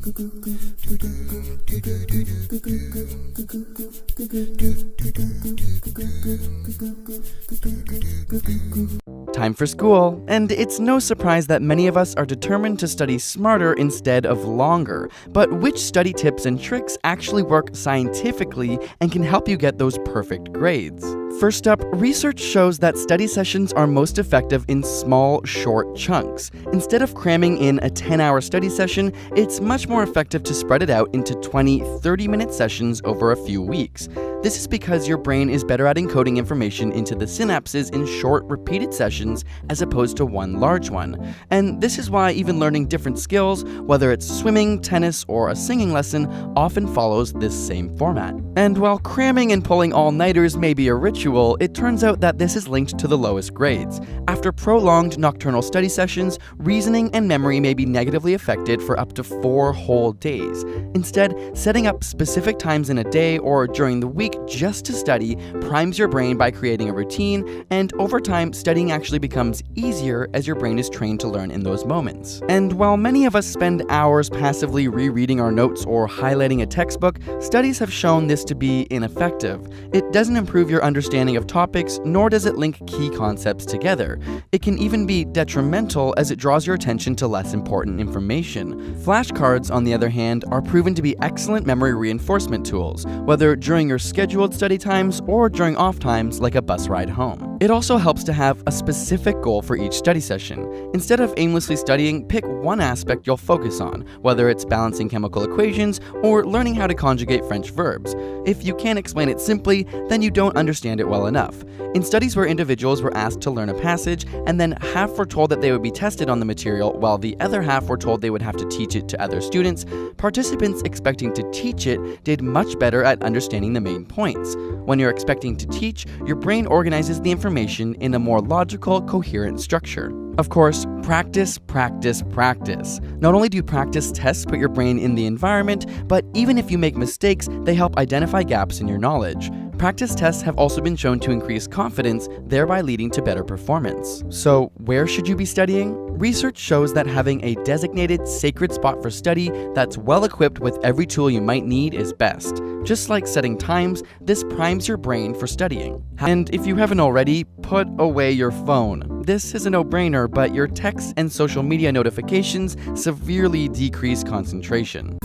Time for school, and it's no surprise that many of us are determined to study smarter instead of longer. But which study tips and tricks actually work scientifically and can help you get those perfect grades? First up, research shows that study sessions are most effective in small, short chunks. Instead of cramming in a 10-hour study session, it's much more effective to spread it out into 20, 30-minute sessions over a few weeks. This is because your brain is better at encoding information into the synapses in short, repeated sessions as opposed to one large one. And this is why even learning different skills, whether it's swimming, tennis, or a singing lesson, often follows this same format. And while cramming and pulling all-nighters may be a ritual, it turns out that this is linked to the lowest grades. After prolonged nocturnal study sessions, reasoning and memory may be negatively affected for up to 4 whole days. Instead, setting up specific times in a day or during the week just to study primes your brain by creating a routine, and over time, studying actually becomes easier as your brain is trained to learn in those moments. And while many of us spend hours passively rereading our notes or highlighting a textbook, studies have shown this to be ineffective. It doesn't improve your understanding of topics, nor does it link key concepts together. It can even be detrimental as it draws your attention to less important information. Flashcards, on the other hand, are proven to be excellent memory reinforcement tools, whether during your scheduled study times or during off times like a bus ride home. It also helps to have a specific goal for each study session. Instead of aimlessly studying, pick one aspect you'll focus on, whether it's balancing chemical equations or learning how to conjugate French verbs. If you can't explain it simply, then you don't understand it well enough. In studies where individuals were asked to learn a passage and then half were told that they would be tested on the material while the other half were told they would have to teach it to other students, participants expecting to teach it did much better at understanding the main points. When you're expecting to teach, your brain organizes the information in a more logical, coherent structure. Of course, practice, practice, practice. Not only do practice tests put your brain in the environment, but even if you make mistakes, they help identify gaps in your knowledge. Practice tests have also been shown to increase confidence, thereby leading to better performance. So, where should you be studying? Research shows that having a designated, sacred spot for study that's well equipped with every tool you might need is best. Just like setting times, this primes your brain for studying. And if you haven't already, put away your phone. This is a no-brainer, but your texts and social media notifications severely decrease concentration.